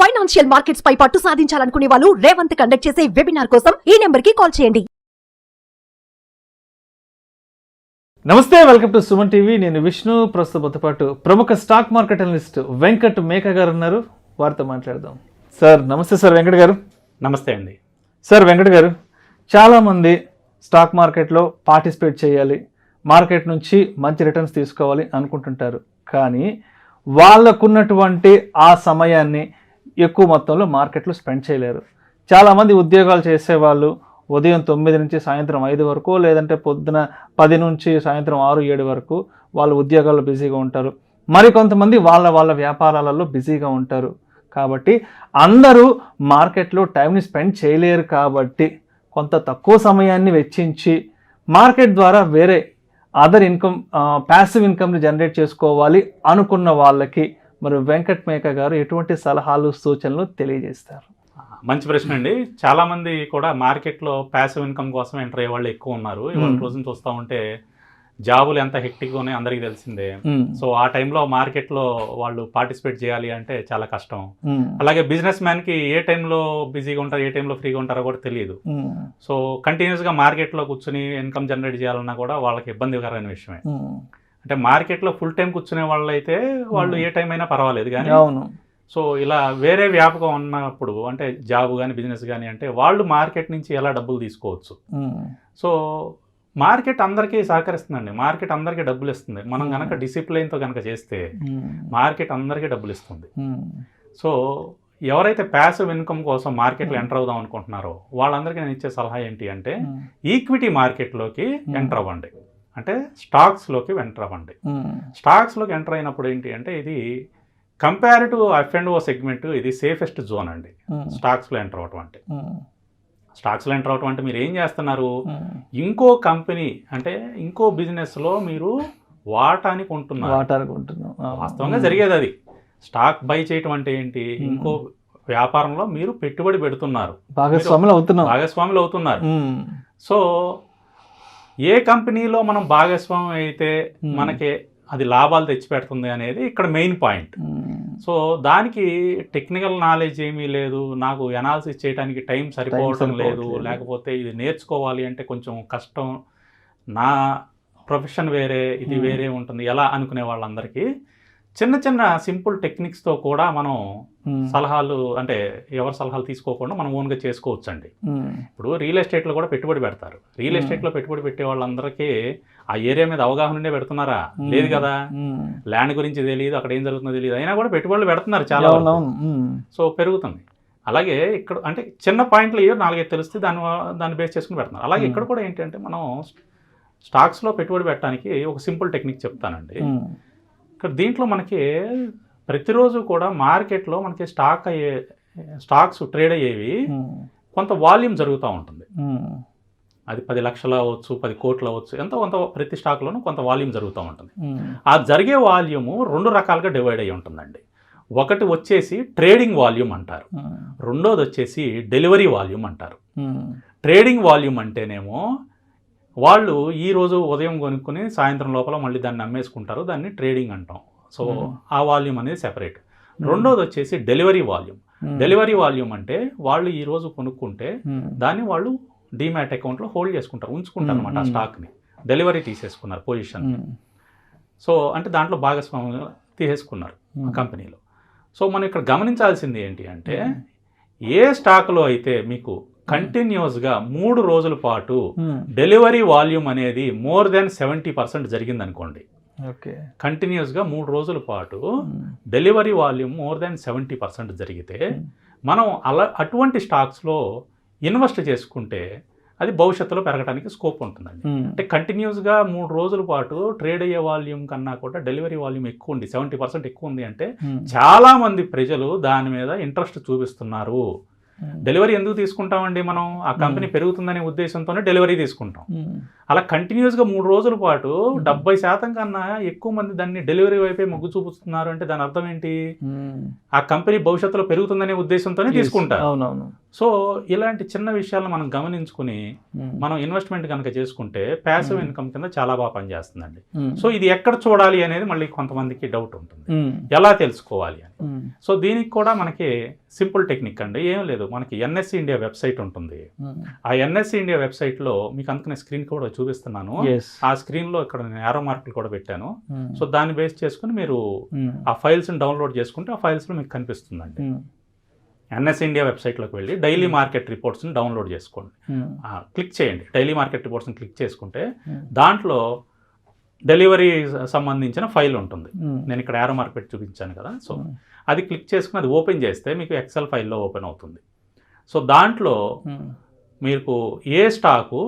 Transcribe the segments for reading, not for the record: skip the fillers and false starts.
Financial markets పై పట్టు సాధించాలనుకునే వాళ్ళు Revanth conduct చేసే వెబినార్ కోసం ఈ నెంబర్ కి కాల్ చేయండి. నమస్తే, వెల్కమ్ టు సుమన్ టీవీ. నేను విష్ణు. ప్రస్తుతంతో పాటు ప్రముఖ స్టాక్ మార్కెట్ అనలిస్ట్ వెంకట్ మేక గారు ఉన్నారు. వారితో మాట్లాడదాం. సార్ నమస్తే. సార్ వెంకట్ గారు. నమస్తే అండి. సార్ వెంకట్ గారు, చాలామంది స్టాక్ మార్కెట్లో పార్టిసిపేట్ చేయాలి, మార్కెట్ నుంచి మంచి రిటర్న్స్ తీసుకోవాలి అనుకుంటుంటారు. కానీ వాళ్ళకున్నటువంటి ఆ సమయాన్ని ఎక్కువ మొత్తంలో మార్కెట్లో స్పెండ్ చేయలేరు. చాలామంది ఉద్యోగాలు చేసేవాళ్ళు ఉదయం 9 నుంచి సాయంత్రం 5 వరకు, లేదంటే పొద్దున 10 నుంచి సాయంత్రం 6-7 వరకు వాళ్ళు ఉద్యోగాల్లో బిజీగా ఉంటారు. మరికొంతమంది వాళ్ళ వ్యాపారాలలో బిజీగా ఉంటారు. కాబట్టి అందరూ మార్కెట్లో టైంని స్పెండ్ చేయలేరు. కాబట్టి కొంత తక్కువ సమయాన్ని వెచ్చించి మార్కెట్ ద్వారా వేరే అదర్ ఇన్కమ్, ప్యాసివ్ ఇన్కమ్ని జనరేట్ చేసుకోవాలి అనుకున్న వాళ్ళకి మరి వెంకట్ మేక గారు ఎటువంటి సలహాలు, సూచనలు తెలియజేస్తారు? మంచి ప్రశ్న అండి. చాలా మంది కూడా మార్కెట్లో ప్యాసివ్ ఇన్కమ్ కోసం ఎంటర్ అయ్యే వాళ్ళు ఎక్కువ ఉన్నారు. ఇవాళ రోజున చూస్తూ ఉంటే జాబులు ఎంత హెక్టిక్గా ఉన్నాయో అందరికీ తెలిసిందే. సో ఆ టైంలో మార్కెట్లో వాళ్ళు పార్టిసిపేట్ చేయాలి అంటే చాలా కష్టం. అలాగే బిజినెస్ మ్యాన్కి ఏ టైంలో బిజీగా ఉంటారో, ఏ టైంలో ఫ్రీగా ఉంటారో కూడా తెలియదు. సో కంటిన్యూస్గా మార్కెట్లో కూర్చొని ఇన్కమ్ జనరేట్ చేయాలన్నా కూడా వాళ్ళకి ఇబ్బందికరమైన విషయమే. అంటే మార్కెట్లో ఫుల్ టైం కూర్చునే వాళ్ళు అయితే వాళ్ళు ఏ టైం అయినా పర్వాలేదు. కానీ సో ఇలా వేరే వ్యాపకం ఉన్నప్పుడు, అంటే జాబ్ కానీ బిజినెస్ కానీ, అంటే వాళ్ళు మార్కెట్ నుంచి ఎలా డబ్బులు తీసుకోవచ్చు. సో మార్కెట్ అందరికీ సహకరిస్తుందండి. మార్కెట్ అందరికీ డబ్బులు ఇస్తుంది. మనం కనుక డిసిప్లైన్తో కనుక చేస్తే మార్కెట్ అందరికీ డబ్బులు ఇస్తుంది. సో ఎవరైతే ప్యాసివ్ ఇన్కమ్ కోసం మార్కెట్లో ఎంటర్ అవుదాం అనుకుంటున్నారో వాళ్ళందరికీ నేను ఇచ్చే సలహా ఏంటి అంటే, ఈక్విటీ మార్కెట్లోకి ఎంటర్ అవ్వండి. అంటే స్టాక్స్లోకి ఎంటర్ అవ్వండి. స్టాక్స్లోకి ఎంటర్ అయినప్పుడు ఏంటి అంటే, ఇది కంపేరిటివ్ F&O సెగ్మెంట్, ఇది సేఫెస్ట్ జోన్ అండి స్టాక్స్లో ఎంటర్ అవటం అంటే. స్టాక్స్లో ఎంటర్ అవటం అంటే మీరు ఏం చేస్తున్నారు, ఇంకో కంపెనీ అంటే ఇంకో బిజినెస్లో మీరు వాటాని కొంటున్నారు. వాస్తవంగా జరిగేది అది. స్టాక్ బై చేయటం అంటే ఏంటి, ఇంకో వ్యాపారంలో మీరు పెట్టుబడి పెడుతున్నారు, భాగస్వాములు అవుతున్నారు. సో ఏ కంపెనీలో మనం భాగస్వామ్యం అయితే మనకి అది లాభాలు తెచ్చిపెడుతుంది అనేది ఇక్కడ మెయిన్ పాయింట్. సో దానికి టెక్నికల్ నాలెడ్జ్ ఏమీ లేదు, నాకు ఎనాలిసిస్ చేయడానికి టైం సరిపోవటం లేదు, లేకపోతే ఇది నేర్చుకోవాలి అంటే కొంచెం కష్టం, నా ప్రొఫెషన్ వేరే ఇది వేరే ఉంటుంది ఎలా అనుకునే వాళ్ళందరికీ చిన్న చిన్న సింపుల్ టెక్నిక్స్తో కూడా మనం సలహాలు, అంటే ఎవరి సలహాలు తీసుకోకుండా మనం ఓన్గా చేసుకోవచ్చు అండి. ఇప్పుడు రియల్ ఎస్టేట్లో కూడా పెట్టుబడి పెడతారు. రియల్ ఎస్టేట్లో పెట్టుబడి పెట్టే వాళ్ళందరికీ ఆ ఏరియా మీద అవగాహన పెడుతున్నారా? లేదు కదా. ల్యాండ్ గురించి తెలియదు, అక్కడ ఏం జరుగుతుందో తెలియదు, అయినా కూడా పెట్టుబడులు పెడుతున్నారు చాలా. సో పెరుగుతుంది. అలాగే ఇక్కడ అంటే చిన్న పాయింట్లు 4-5 తెలిస్తే దాన్ని బేస్ చేసుకుని పెడుతున్నారు. అలాగే ఇక్కడ కూడా ఏంటంటే, మనం స్టాక్స్లో పెట్టుబడి పెట్టడానికి ఒక సింపుల్ టెక్నిక్ చెప్తానండి. ఇక్కడ దీంట్లో మనకి ప్రతిరోజు కూడా మార్కెట్లో మనకి స్టాక్స్ ట్రేడ్ అయ్యేవి కొంత వాల్యూమ్ జరుగుతూ ఉంటుంది. అది 10 లక్షలు అవ్వచ్చు, 10 కోట్లు అవ్వచ్చు, కొంత ప్రతి స్టాక్లోనూ కొంత వాల్యూమ్ జరుగుతూ ఉంటుంది. ఆ జరిగే వాల్యూము 2 రకాలుగా డివైడ్ అయ్యి ఉంటుందండి. ఒకటి వచ్చేసి ట్రేడింగ్ వాల్యూమ్ అంటారు, రెండోది వచ్చేసి డెలివరీ వాల్యూమ్ అంటారు. ట్రేడింగ్ వాల్యూమ్ అంటేనేమో వాళ్ళు ఈరోజు ఉదయం కొనుక్కొని సాయంత్రం లోపల మళ్ళీ దాన్ని అమ్మేసుకుంటారు, దాన్ని ట్రేడింగ్ అంటాం. సో ఆ వాల్యూమ్ అనేది సెపరేట్. రెండోది వచ్చేసి డెలివరీ వాల్యూమ్. డెలివరీ వాల్యూమ్ అంటే వాళ్ళు ఈరోజు కొనుక్కుంటే దాన్ని వాళ్ళు డీమ్యాట్ అకౌంట్లో హోల్డ్ చేసుకుంటారు, ఉంచుకుంటారు అనమాట. ఆ స్టాక్ని డెలివరీ తీసేసుకున్నారు పొజిషన్. సో అంటే దాంట్లో భాగస్వామ్యం తీసేసుకున్నారు కంపెనీలో. సో మనం ఇక్కడ గమనించాల్సింది ఏంటి అంటే, ఏ స్టాక్లో అయితే మీకు కంటిన్యూస్గా 3 రోజుల పాటు డెలివరీ వాల్యూమ్ అనేది మోర్ దెన్ 70% జరిగిందనుకోండి, కంటిన్యూస్గా 3 రోజుల పాటు డెలివరీ వాల్యూమ్ మోర్ దెన్ 70% జరిగితే మనం అటువంటి స్టాక్స్లో ఇన్వెస్ట్ చేసుకుంటే అది భవిష్యత్తులో పెరగడానికి స్కోప్ ఉంటుందండి. అంటే కంటిన్యూస్గా 3 రోజుల పాటు ట్రేడ్ అయ్యే వాల్యూమ్ కన్నా కూడా డెలివరీ వాల్యూమ్ ఎక్కువ ఉంది, 70% ఎక్కువ ఉంది అంటే చాలామంది ప్రజలు దాని మీద ఇంట్రెస్ట్ చూపిస్తున్నారు. డెలివరీ ఎందుకు తీసుకుంటామండి మనం? ఆ కంపెనీ పెరుగుతుందనే ఉద్దేశంతోనే డెలివరీ తీసుకుంటాం. అలా కంటిన్యూస్గా 3 రోజుల పాటు 70% కన్నా ఎక్కువ మంది దాన్ని డెలివరీ వైపే మొగ్గు చూపుతున్నారు అంటే దాని అర్థం ఏంటి? ఆ కంపెనీ భవిష్యత్తులో పెరుగుతుందనే ఉద్దేశంతోనే తీసుకుంటారు. సో ఇలాంటి చిన్న విషయాలను మనం గమనించుకుని మనం ఇన్వెస్ట్మెంట్ కనుక చేసుకుంటే ప్యాసివ్ ఇన్కమ్ కింద చాలా బాగా పనిచేస్తుందండి. సో ఇది ఎక్కడ చూడాలి అనేది మళ్ళీ కొంతమందికి డౌట్ ఉంటుంది, ఎలా తెలుసుకోవాలి అని. సో దీనికి కూడా మనకి సింపుల్ టెక్నిక్ అండి, ఏం లేదు, మనకి ఎన్ఎస్సి ఇండియా వెబ్సైట్ ఉంటుంది. ఆ ఎన్ఎస్సి ఇండియా వెబ్సైట్లో మీకు అందుకనే స్క్రీన్ కూడా చూపిస్తున్నాను. ఆ స్క్రీన్లో ఇక్కడ నేను యారో మార్కులు కూడా పెట్టాను. సో దాన్ని బేస్ చేసుకుని మీరు ఆ ఫైల్స్ని డౌన్లోడ్ చేసుకుంటే ఆ ఫైల్స్లో మీకు కనిపిస్తుందండి. ఎన్ఎస్ ఇండియా వెబ్సైట్లోకి వెళ్ళి డైలీ మార్కెట్ రిపోర్ట్స్ని డౌన్లోడ్ చేసుకోండి, క్లిక్ చేయండి. డైలీ మార్కెట్ రిపోర్ట్స్ని క్లిక్ చేసుకుంటే దాంట్లో డెలివరీ సంబంధించిన ఫైల్ ఉంటుంది. నేను ఇక్కడ యారో మార్కెట్ చూపించాను కదా, సో అది క్లిక్ చేసుకుని అది ఓపెన్ చేస్తే మీకు ఎక్సెల్ ఫైల్లో ఓపెన్ అవుతుంది. సో దాంట్లో మీకు ఏ స్టాకు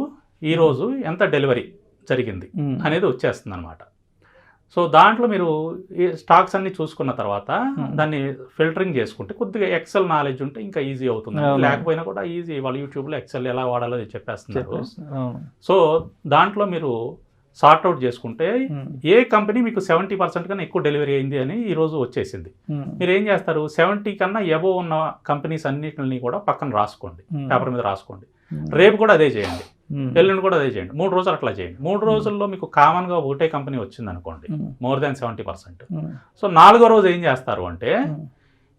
ఈరోజు ఎంత డెలివరీ జరిగింది అనేది వచ్చేస్తుంది అనమాట. సో దాంట్లో మీరు ఈ స్టాక్స్ అన్ని చూసుకున్న తర్వాత దాన్ని ఫిల్టరింగ్ చేసుకుంటే కొద్దిగా ఎక్సెల్ నాలెడ్జ్ ఉంటే ఇంకా ఈజీ అవుతుంది. లేకపోయినా కూడా ఈజీ, వాళ్ళు యూట్యూబ్లో ఎక్సెల్ ఎలా వాడాలో చెప్పేస్తున్నారు. సో దాంట్లో మీరు సార్ట్అవుట్ చేసుకుంటే ఏ కంపెనీ మీకు 70% కన్నా ఎక్కువ డెలివరీ అయింది అని ఈరోజు వచ్చేసింది. మీరు ఏం చేస్తారు, 70 కన్నా ఎబో ఉన్న కంపెనీస్ అన్నిటిని కూడా పక్కన రాసుకోండి, పేపర్ మీద రాసుకోండి. రేపు కూడా అదే చేయండి, ఎల్లుండి కూడా అదే చేయండి, 3 రోజులు అట్లా చేయండి. 3 రోజుల్లో మీకు కామన్గా ఒకటే కంపెనీ వచ్చింది అనుకోండి, మోర్ దాన్ 70%. సో 4వ రోజు ఏం చేస్తారు అంటే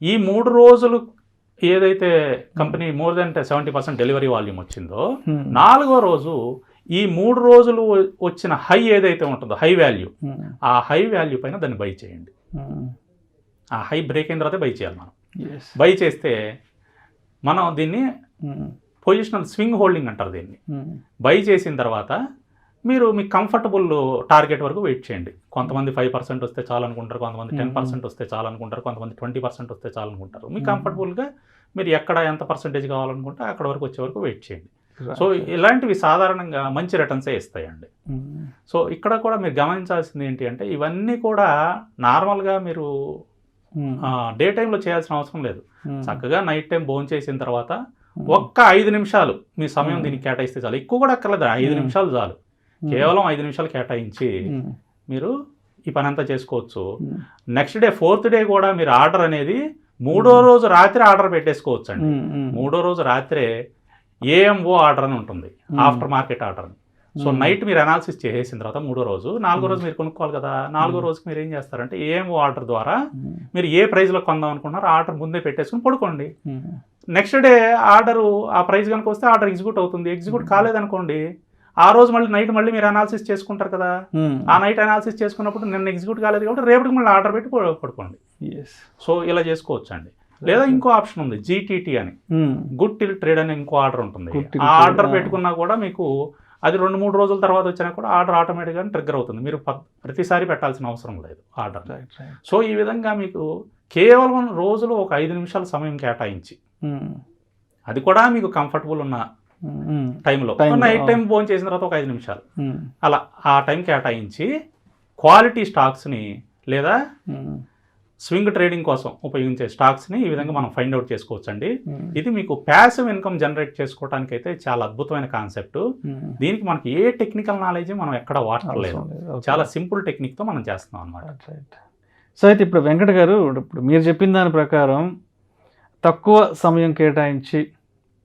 ఈ 3 రోజులు ఏదైతే company more than 70% delivery volume వచ్చిందో 4వ రోజు ఈ 3 రోజులు వచ్చిన హై ఏదైతే ఉంటుందో హై వాల్యూ, ఆ హై వాల్యూ పైన దాన్ని బై చేయండి. ఆ హై బ్రేక్ అయిన తర్వాత బై చేయాలి. మనం బై చేస్తే మనం దీన్ని పొజిషనల్ స్వింగ్ హోల్డింగ్ అంటారు. దీన్ని బై చేసిన తర్వాత మీరు మీ కంఫర్టబుల్ టార్గెట్ వరకు వెయిట్ చేయండి. కొంతమంది 5% వస్తే చాలు అనుకుంటారు, కొంతమంది 10% వస్తే చాలు అనుకుంటారు, కొంతమంది 20% వస్తే చాలు అనుకుంటారు. మీ కంఫర్టబుల్గా మీరు ఎక్కడ ఎంత పర్సెంటేజ్ కావాలనుకుంటే అక్కడ వరకు వచ్చే వరకు వెయిట్ చేయండి. సో ఇలాంటివి సాధారణంగా మంచి రిటర్న్సే ఇస్తాయండి. సో ఇక్కడ కూడా మీరు గమనించాల్సింది ఏంటి అంటే ఇవన్నీ కూడా నార్మల్గా మీరు డే టైంలో చేయాల్సిన అవసరం లేదు. చక్కగా నైట్ టైం భోజనం చేసిన తర్వాత ఒక్క 5 నిమిషాలు మీ సమయం దీనికి కేటాయిస్తే చాలు. ఎక్కువ కూడా అక్కర్లేదు, 5 నిమిషాలు చాలు. కేవలం 5 నిమిషాలు కేటాయించి మీరు ఈ పని అంతా చేసుకోవచ్చు. నెక్స్ట్ డే 4th డే కూడా మీరు ఆర్డర్ అనేది 3వ రోజు రాత్రి ఆర్డర్ పెట్టేసుకోవచ్చు అండి. 3వ రోజు రాత్రే ఏఎంఓ ఆర్డర్ అని ఉంటుంది, ఆఫ్టర్ మార్కెట్ ఆర్డర్ అని. సో నైట్ మీరు అనాలిసిస్ చేసేసిన తర్వాత 3వ రోజు 4వ రోజు మీరు కొనుక్కోవాలి కదా, 4వ రోజుకి మీరు ఏం చేస్తారంటే ఏఎంఓ ఆర్డర్ ద్వారా మీరు ఏ ప్రైస్లో కొందాం అనుకుంటున్నారో ఆర్డర్ ముందే పెట్టేసుకుని పడుకోండి. నెక్స్ట్ డే ఆర్డరు ఆ ప్రైస్ కనుక వస్తే ఆర్డర్ ఎగ్జిక్యూట్ అవుతుంది. ఎగ్జిక్యూట్ కాలేదనుకోండి ఆ రోజు మళ్ళీ నైట్ మళ్ళీ మీరు అనాలిసిస్ చేసుకుంటారు కదా, ఆ నైట్ అనాలిసిస్ చేసుకున్నప్పుడు నిన్న ఎగ్జిక్యూట్ కాలేదు కాబట్టి రేపటికి మళ్ళీ ఆర్డర్ పెట్టి పడుకోండి. సో ఇలా చేసుకోవచ్చు అండి. లేదా ఇంకో ఆప్షన్ ఉంది జీటీటీ అని, గుడ్ టిల్ ట్రేడ్ అని ఇంకో ఆర్డర్ ఉంటుంది. ఆ ఆర్డర్ పెట్టుకున్నా కూడా మీకు అది 2-3 రోజుల తర్వాత వచ్చినా కూడా ఆర్డర్ ఆటోమేటిక్గా ట్రిగ్గర్ అవుతుంది. మీరు ప్రతిసారి పెట్టాల్సిన అవసరం లేదు ఆర్డర్. సో ఈ విధంగా మీకు కేవలం రోజులో ఒక 5 నిమిషాల సమయం కేటాయించి, అది కూడా మీకు కంఫర్టబుల్ ఉన్న టైంలో, నైట్ టైం భోజనం చేసిన తర్వాత ఒక 5 నిమిషాలు అలా ఆ టైం కేటాయించి క్వాలిటీ స్టాక్స్ని లేదా స్వింగ్ ట్రేడింగ్ కోసం ఉపయోగించే స్టాక్స్ని ఈ విధంగా మనం ఫైండ్ అవుట్ చేసుకోవచ్చు అండి. ఇది మీకు ప్యాసివ్ ఇన్కమ్ జనరేట్ చేసుకోవడానికి అయితే చాలా అద్భుతమైన కాన్సెప్ట్. దీనికి మనకి ఏ టెక్నికల్ నాలెడ్జ్ మనం ఎక్కడ వాడలేదు, చాలా సింపుల్ టెక్నిక్తో మనం చేస్తున్నాం అనమాట. సో అయితే ఇప్పుడు వెంకట్ గారు, ఇప్పుడు మీరు చెప్పిన దాని ప్రకారం తక్కువ సమయం కేటాయించి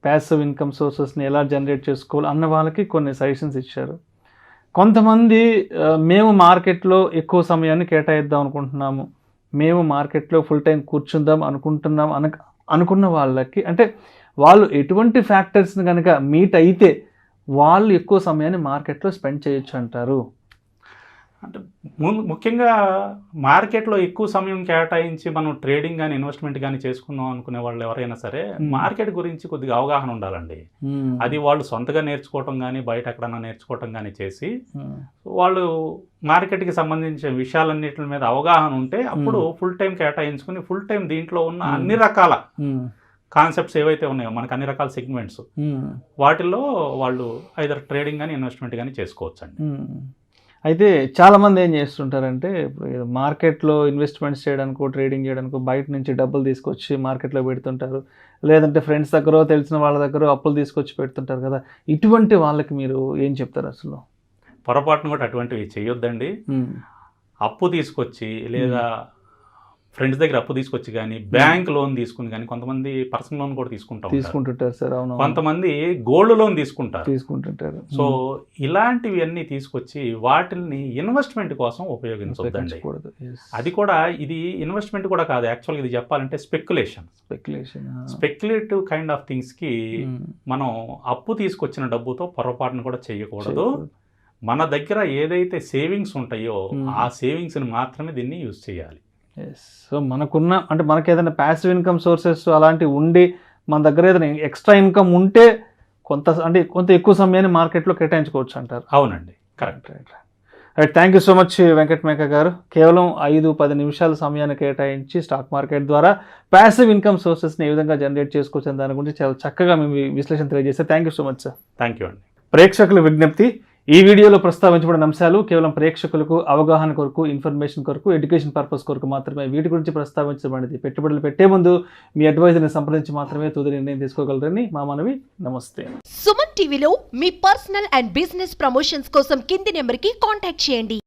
ప్యాసివ్ ఇన్కమ్ సోర్సెస్ని ఎలా జనరేట్ చేసుకోవాలి అన్న వాళ్ళకి కొన్ని సజెషన్స్ ఇచ్చారు. కొంతమంది మేము మార్కెట్లో ఎక్కువ సమయాన్ని కేటాయిద్దాం అనుకుంటున్నాము, మేము మార్కెట్లో ఫుల్ టైం కూర్చుందాం అనుకుంటున్నాం అనుకున్న వాళ్ళకి, అంటే వాళ్ళు ఎటువంటి ఫ్యాక్టర్స్ని కనుక మీట్ అయితే వాళ్ళు ఎక్కువ సమయాన్ని మార్కెట్లో స్పెండ్ చేయొచ్చు అంటారు? అంటే ముఖ్యంగా మార్కెట్లో ఎక్కువ సమయం కేటాయించి మనం ట్రేడింగ్ కానీ ఇన్వెస్ట్మెంట్ కానీ చేసుకుందాం అనుకునే వాళ్ళు ఎవరైనా సరే మార్కెట్ గురించి కొద్దిగా అవగాహన ఉండాలండి. అది వాళ్ళు సొంతగా నేర్చుకోవటం కానీ బయట ఎక్కడన్నా నేర్చుకోవటం కానీ చేసి వాళ్ళు మార్కెట్కి సంబంధించిన విషయాలన్నిటి మీద అవగాహన ఉంటే అప్పుడు ఫుల్ టైం కేటాయించుకుని ఫుల్ టైం దీంట్లో ఉన్న అన్ని రకాల కాన్సెప్ట్స్ ఏవైతే ఉన్నాయో మనకు అన్ని రకాల సెగ్మెంట్స్ వాటిల్లో వాళ్ళు ఐదర్ ట్రేడింగ్ కానీ ఇన్వెస్ట్మెంట్ కానీ చేసుకోవచ్చు అండి. అయితే చాలామంది ఏం చేస్తుంటారంటే ఇప్పుడు మార్కెట్లో ఇన్వెస్ట్మెంట్స్ చేయడానికో ట్రేడింగ్ చేయడానికో బయట నుంచి డబ్బులు తీసుకొచ్చి మార్కెట్లో పెడుతుంటారు, లేదంటే ఫ్రెండ్స్ దగ్గర తెలిసిన వాళ్ళ దగ్గర అప్పులు తీసుకొచ్చి పెడుతుంటారు కదా, ఇటువంటి వాళ్ళకి మీరు ఏం చెప్తారు? అసలు పొరపాటును కూడా అటువంటివి చేయొద్దండి. అప్పు తీసుకొచ్చి లేదా ఫ్రెండ్స్ దగ్గర అప్పు తీసుకొచ్చి కానీ బ్యాంక్ లోన్ తీసుకుని కానీ కొంతమంది పర్సనల్ లోన్ కూడా తీసుకుంటుంటారు సార్. అవును, కొంతమంది గోల్డ్ లోన్ తీసుకుంటుంటారు. సో ఇలాంటివి అన్ని తీసుకొచ్చి వాటిని ఇన్వెస్ట్మెంట్ కోసం ఉపయోగించొద్దండి. అది కూడా ఇది ఇన్వెస్ట్మెంట్ కూడా కాదు, యాక్చువల్గా ఇది చెప్పాలంటే స్పెక్యులేటివ్ కైండ్ ఆఫ్ థింగ్స్ కి మనం అప్పు తీసుకొచ్చిన డబ్బుతో పొరపాటును కూడా చేయకూడదు. మన దగ్గర ఏదైతే సేవింగ్స్ ఉంటాయో ఆ సేవింగ్స్ ని మాత్రమే దీన్ని యూజ్ చేయాలి. సో మనకున్న అంటే మనకి ఏదైనా ప్యాసివ్ ఇన్కమ్ సోర్సెస్ అలాంటివి ఉండి మన దగ్గర ఏదైనా ఎక్స్ట్రా ఇన్కమ్ ఉంటే కొంత ఎక్కువ సమయాన్ని మార్కెట్లో కేటాయించుకోవచ్చు అంటారు. అవునండి, correct. Right, thank you so much Venkat మేక గారు. కేవలం 5-10 నిమిషాల సమయాన్ని కేటాయించి స్టాక్ మార్కెట్ ద్వారా ప్యాసివ్ ఇన్కమ్ సోర్సెస్ని ఏ విధంగా జనరేట్ చేసుకోవచ్చు దాని గురించి చాలా చక్కగా మేము విశ్లేషణ తెలియజేస్తే thank you so much sir. Thank you అండి. ప్రేక్షకుల విజ్ఞప్తి, ఈ వీడియోలో ప్రస్తావించబడిన అంశాలు కేవలం ప్రేక్షకులకు అవగాహన కొరకు, ఇన్ఫర్మేషన్ కొరకు, ఎడ్యుకేషన్ పర్పస్ కొరకు మాత్రమే. వీటి గురించి ప్రస్తావించబడింది. పెట్టుబడులు పెట్టే ముందు మీ అడ్వైజర్ని సంప్రదించి మాత్రమే తుది నిర్ణయం తీసుకోగలరని మా మనవి. నమస్తే. సుమన్ టీవీలో మీ పర్సనల్ అండ్ బిజినెస్ ప్రమోషన్స్ కోసం కింది నెంబర్కి కాంటాక్ట్ చేయండి.